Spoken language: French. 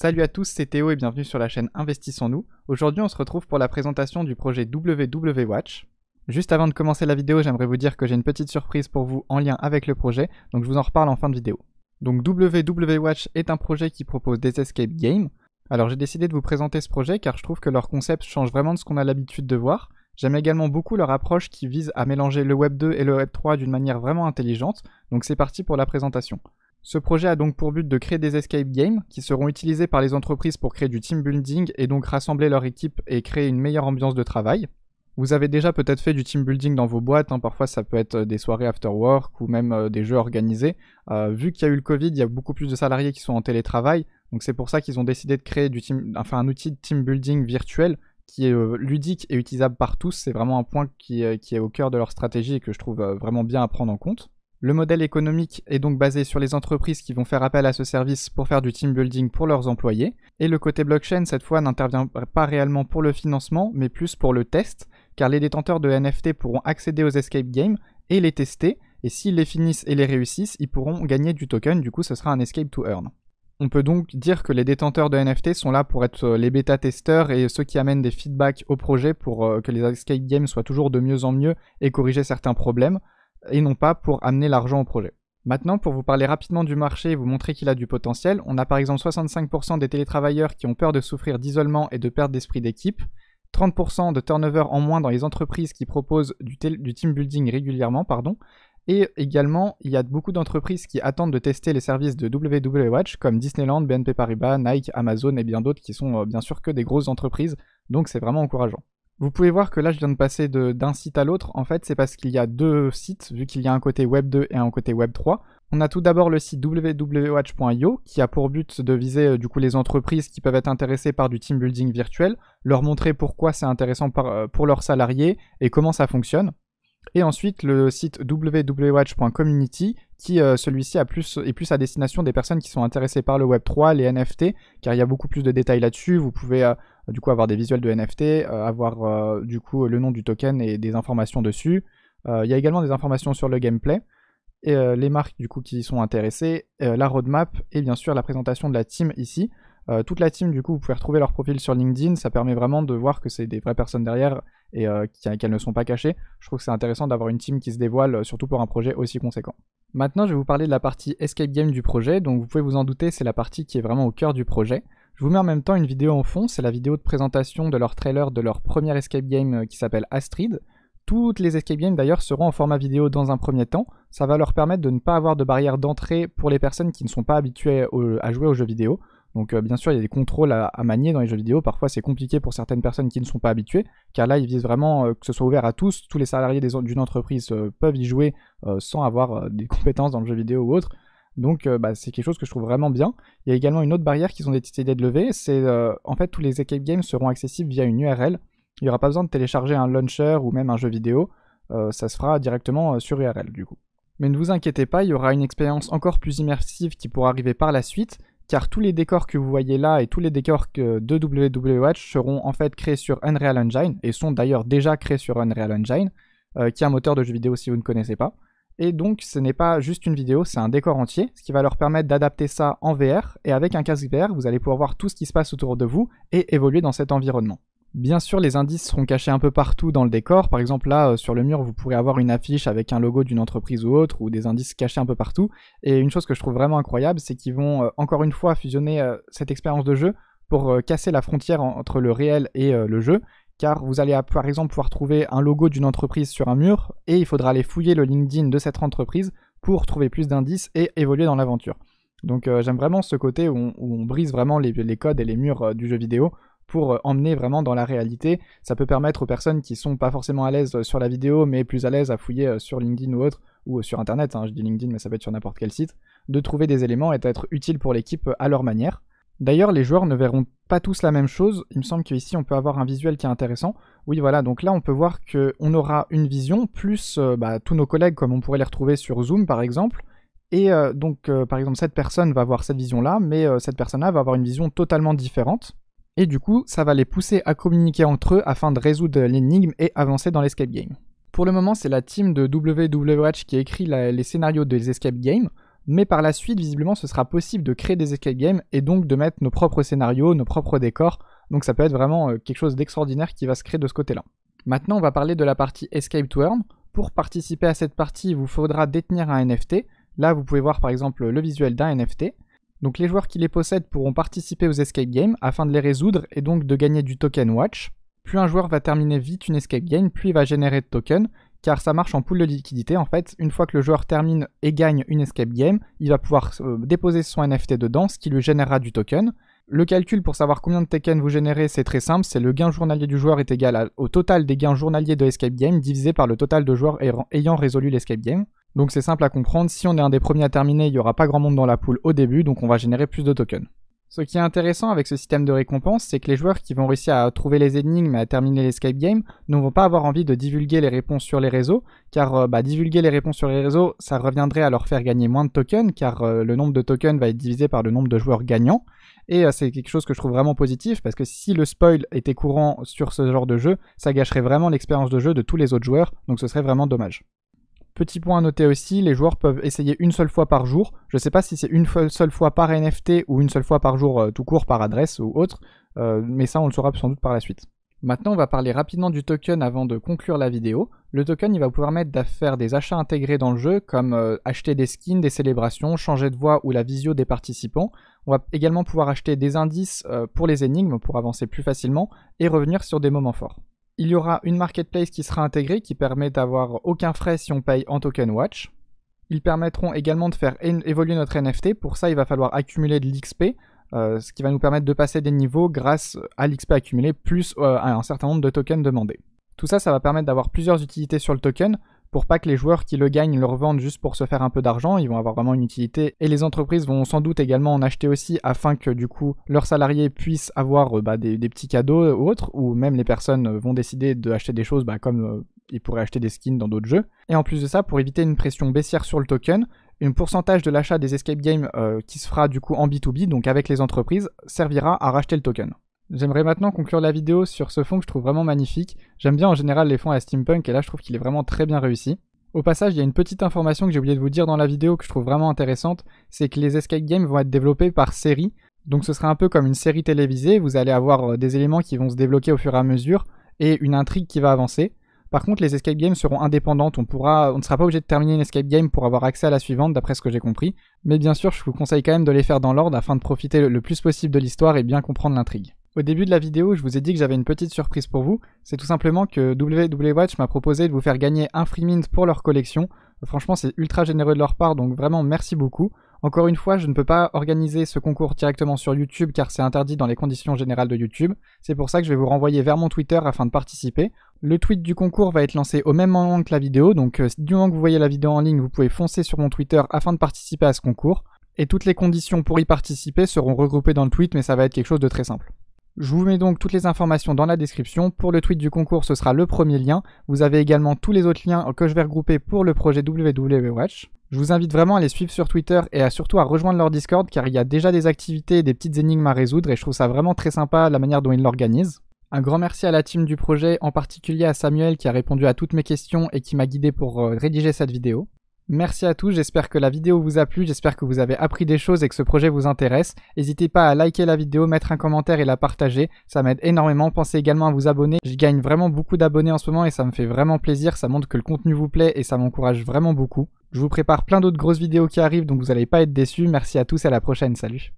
Salut à tous, c'est Théo et bienvenue sur la chaîne Investissons-nous. Aujourd'hui, on se retrouve pour la présentation du projet WW Watch. Juste avant de commencer la vidéo, j'aimerais vous dire que j'ai une petite surprise pour vous en lien avec le projet, donc je vous en reparle en fin de vidéo. Donc WW Watch est un projet qui propose des escape games. Alors j'ai décidé de vous présenter ce projet car je trouve que leur concept change vraiment de ce qu'on a l'habitude de voir. J'aime également beaucoup leur approche qui vise à mélanger le Web 2 et le Web 3 d'une manière vraiment intelligente, donc c'est parti pour la présentation. Ce projet a donc pour but de créer des escape games qui seront utilisés par les entreprises pour créer du team building et donc rassembler leur équipe et créer une meilleure ambiance de travail. Vous avez déjà peut-être fait du team building dans vos boîtes, parfois ça peut être des soirées after work ou même des jeux organisés. Vu qu'il y a eu le Covid, il y a beaucoup plus de salariés qui sont en télétravail, donc c'est pour ça qu'ils ont décidé de créer un outil de team building virtuel qui est ludique et utilisable par tous. C'est vraiment un point qui est au cœur de leur stratégie et que je trouve vraiment bien à prendre en compte. Le modèle économique est donc basé sur les entreprises qui vont faire appel à ce service pour faire du team building pour leurs employés. Et le côté blockchain, cette fois, n'intervient pas réellement pour le financement, mais plus pour le test, car les détenteurs de NFT pourront accéder aux escape games et les tester, et s'ils les finissent et les réussissent, ils pourront gagner du token, du coup ce sera un escape to earn. On peut donc dire que les détenteurs de NFT sont là pour être les bêta-testeurs et ceux qui amènent des feedbacks au projet pour que les escape games soient toujours de mieux en mieux et corriger certains problèmes, et non pas pour amener l'argent au projet. Maintenant, pour vous parler rapidement du marché et vous montrer qu'il a du potentiel, on a par exemple 65% des télétravailleurs qui ont peur de souffrir d'isolement et de perte d'esprit d'équipe, 30% de turnover en moins dans les entreprises qui proposent du team building régulièrement, et également, il y a beaucoup d'entreprises qui attendent de tester les services de WW Watch comme Disneyland, BNP Paribas, Nike, Amazon et bien d'autres qui sont bien sûr que des grosses entreprises, donc c'est vraiment encourageant. Vous pouvez voir que là je viens de passer d'un site à l'autre, en fait c'est parce qu'il y a deux sites, vu qu'il y a un côté Web 2 et un côté Web 3. On a tout d'abord le site www.watch.io qui a pour but de viser les entreprises qui peuvent être intéressées par du team building virtuel, leur montrer pourquoi c'est intéressant pour leurs salariés et comment ça fonctionne. Et ensuite le site www.watch.community qui celui-ci est plus à destination des personnes qui sont intéressées par le Web 3, les NFT, car il y a beaucoup plus de détails là-dessus. Vous pouvez avoir des visuels de NFT, avoir le nom du token et des informations dessus. Il y a également des informations sur le gameplay, et les marques qui sont intéressées, la roadmap et bien sûr la présentation de la team ici. Toute la team, vous pouvez retrouver leur profil sur LinkedIn, ça permet vraiment de voir que c'est des vraies personnes derrière et qu'elles ne sont pas cachées. Je trouve que c'est intéressant d'avoir une team qui se dévoile, surtout pour un projet aussi conséquent. Maintenant, je vais vous parler de la partie escape game du projet, donc vous pouvez vous en douter, c'est la partie qui est vraiment au cœur du projet. Je vous mets en même temps une vidéo en fond, c'est la vidéo de présentation de leur trailer de leur première escape game qui s'appelle Astrid. Toutes les escape games d'ailleurs seront en format vidéo dans un premier temps, ça va leur permettre de ne pas avoir de barrière d'entrée pour les personnes qui ne sont pas habituées à jouer aux jeux vidéo. Donc bien sûr il y a des contrôles à manier dans les jeux vidéo, parfois c'est compliqué pour certaines personnes qui ne sont pas habituées, car là ils visent vraiment que ce soit ouvert à tous les salariés d'une entreprise peuvent y jouer sans avoir des compétences dans le jeu vidéo ou autre, donc c'est quelque chose que je trouve vraiment bien. Il y a également une autre barrière qu'ils ont décidé de lever, c'est en fait tous les escape games seront accessibles via une URL, il n'y aura pas besoin de télécharger un launcher ou même un jeu vidéo, ça se fera directement sur URL du coup. Mais ne vous inquiétez pas, il y aura une expérience encore plus immersive qui pourra arriver par la suite, car tous les décors que vous voyez là et tous les décors de WW Watch seront en fait créés sur Unreal Engine, et sont d'ailleurs déjà créés sur Unreal Engine, qui est un moteur de jeu vidéo si vous ne connaissez pas. Et donc ce n'est pas juste une vidéo, c'est un décor entier, ce qui va leur permettre d'adapter ça en VR, et avec un casque VR, vous allez pouvoir voir tout ce qui se passe autour de vous et évoluer dans cet environnement. Bien sûr, les indices seront cachés un peu partout dans le décor. Par exemple, là, sur le mur, vous pourrez avoir une affiche avec un logo d'une entreprise ou autre, ou des indices cachés un peu partout. Et une chose que je trouve vraiment incroyable, c'est qu'ils vont encore une fois fusionner cette expérience de jeu pour casser la frontière entre le réel et le jeu. Car vous allez par exemple pouvoir trouver un logo d'une entreprise sur un mur, et il faudra aller fouiller le LinkedIn de cette entreprise pour trouver plus d'indices et évoluer dans l'aventure. Donc j'aime vraiment ce côté où on brise vraiment les codes et les murs du jeu vidéo, pour emmener vraiment dans la réalité. Ça peut permettre aux personnes qui sont pas forcément à l'aise sur la vidéo, mais plus à l'aise à fouiller sur LinkedIn ou autre, ou sur internet, je dis LinkedIn mais ça peut être sur n'importe quel site, de trouver des éléments et d'être utiles pour l'équipe à leur manière. D'ailleurs les joueurs ne verront pas tous la même chose, il me semble qu'ici on peut avoir un visuel qui est intéressant. Oui voilà, donc là on peut voir qu'on aura une vision, plus tous nos collègues comme on pourrait les retrouver sur Zoom par exemple, et par exemple cette personne va avoir cette vision là, mais cette personne là va avoir une vision totalement différente. Et du coup, ça va les pousser à communiquer entre eux afin de résoudre l'énigme et avancer dans l'escape game. Pour le moment, c'est la team de WW Watch qui écrit les scénarios des escape games. Mais par la suite, visiblement, ce sera possible de créer des escape games et donc de mettre nos propres scénarios, nos propres décors. Donc ça peut être vraiment quelque chose d'extraordinaire qui va se créer de ce côté-là. Maintenant, on va parler de la partie Escape to Earn. Pour participer à cette partie, il vous faudra détenir un NFT. Là, vous pouvez voir par exemple le visuel d'un NFT. Donc les joueurs qui les possèdent pourront participer aux escape games afin de les résoudre et donc de gagner du token watch. Plus un joueur va terminer vite une escape game, plus il va générer de tokens, car ça marche en pool de liquidité. En fait, une fois que le joueur termine et gagne une escape game, il va pouvoir déposer son NFT dedans, ce qui lui générera du token. Le calcul pour savoir combien de tokens vous générez, c'est très simple, c'est le gain journalier du joueur est égal au total des gains journaliers de escape game divisé par le total de joueurs ayant résolu l'escape game. Donc c'est simple à comprendre, si on est un des premiers à terminer, il n'y aura pas grand monde dans la pool au début, donc on va générer plus de tokens. Ce qui est intéressant avec ce système de récompense, c'est que les joueurs qui vont réussir à trouver les énigmes et à terminer l'escape game ne vont pas avoir envie de divulguer les réponses sur les réseaux, car divulguer les réponses sur les réseaux, ça reviendrait à leur faire gagner moins de tokens, car le nombre de tokens va être divisé par le nombre de joueurs gagnants, et c'est quelque chose que je trouve vraiment positif, parce que si le spoil était courant sur ce genre de jeu, ça gâcherait vraiment l'expérience de jeu de tous les autres joueurs, donc ce serait vraiment dommage. Petit point à noter aussi, les joueurs peuvent essayer une seule fois par jour. Je ne sais pas si c'est une seule fois par NFT ou une seule fois par jour tout court par adresse ou autre, mais ça on le saura sans doute par la suite. Maintenant on va parler rapidement du token avant de conclure la vidéo. Le token il va vous permettre de faire des achats intégrés dans le jeu comme acheter des skins, des célébrations, changer de voix ou la visio des participants. On va également pouvoir acheter des indices pour les énigmes pour avancer plus facilement et revenir sur des moments forts. Il y aura une marketplace qui sera intégrée qui permet d'avoir aucun frais si on paye en token watch. Ils permettront également de faire évoluer notre NFT. Pour ça, il va falloir accumuler de l'XP, ce qui va nous permettre de passer des niveaux grâce à l'XP accumulé plus à un certain nombre de tokens demandés. Tout ça, ça va permettre d'avoir plusieurs utilités sur le token pour pas que les joueurs qui le gagnent le revendent juste pour se faire un peu d'argent. Ils vont avoir vraiment une utilité et les entreprises vont sans doute également en acheter aussi afin que du coup leurs salariés puissent avoir des petits cadeaux ou autres, ou même les personnes vont décider d'acheter des choses comme ils pourraient acheter des skins dans d'autres jeux. Et en plus de ça, pour éviter une pression baissière sur le token, un pourcentage de l'achat des escape games qui se fera du coup en B2B, donc avec les entreprises, servira à racheter le token. J'aimerais maintenant conclure la vidéo sur ce fond que je trouve vraiment magnifique. J'aime bien en général les fonds à steampunk et là je trouve qu'il est vraiment très bien réussi. Au passage, il y a une petite information que j'ai oublié de vous dire dans la vidéo que je trouve vraiment intéressante, c'est que les escape games vont être développés par série. Donc ce sera un peu comme une série télévisée, vous allez avoir des éléments qui vont se débloquer au fur et à mesure et une intrigue qui va avancer. Par contre, les escape games seront indépendantes, on ne sera pas obligé de terminer une escape game pour avoir accès à la suivante, d'après ce que j'ai compris. Mais bien sûr, je vous conseille quand même de les faire dans l'ordre afin de profiter le plus possible de l'histoire et bien comprendre l'intrigue. Au début de la vidéo, je vous ai dit que j'avais une petite surprise pour vous. C'est tout simplement que WW Watch m'a proposé de vous faire gagner un free mint pour leur collection. Franchement, c'est ultra généreux de leur part, donc vraiment merci beaucoup. Encore une fois, je ne peux pas organiser ce concours directement sur YouTube car c'est interdit dans les conditions générales de YouTube. C'est pour ça que je vais vous renvoyer vers mon Twitter afin de participer. Le tweet du concours va être lancé au même moment que la vidéo, donc du moment que vous voyez la vidéo en ligne, vous pouvez foncer sur mon Twitter afin de participer à ce concours. Et toutes les conditions pour y participer seront regroupées dans le tweet, mais ça va être quelque chose de très simple. Je vous mets donc toutes les informations dans la description. Pour le tweet du concours, ce sera le premier lien. Vous avez également tous les autres liens que je vais regrouper pour le projet WW Watch. Je vous invite vraiment à les suivre sur Twitter et surtout à rejoindre leur Discord car il y a déjà des activités et des petites énigmes à résoudre et je trouve ça vraiment très sympa la manière dont ils l'organisent. Un grand merci à la team du projet, en particulier à Samuel qui a répondu à toutes mes questions et qui m'a guidé pour rédiger cette vidéo. Merci à tous, j'espère que la vidéo vous a plu, j'espère que vous avez appris des choses et que ce projet vous intéresse. N'hésitez pas à liker la vidéo, mettre un commentaire et la partager, ça m'aide énormément. Pensez également à vous abonner, je gagne vraiment beaucoup d'abonnés en ce moment et ça me fait vraiment plaisir, ça montre que le contenu vous plaît et ça m'encourage vraiment beaucoup. Je vous prépare plein d'autres grosses vidéos qui arrivent donc vous n'allez pas être déçus, merci à tous et à la prochaine, salut.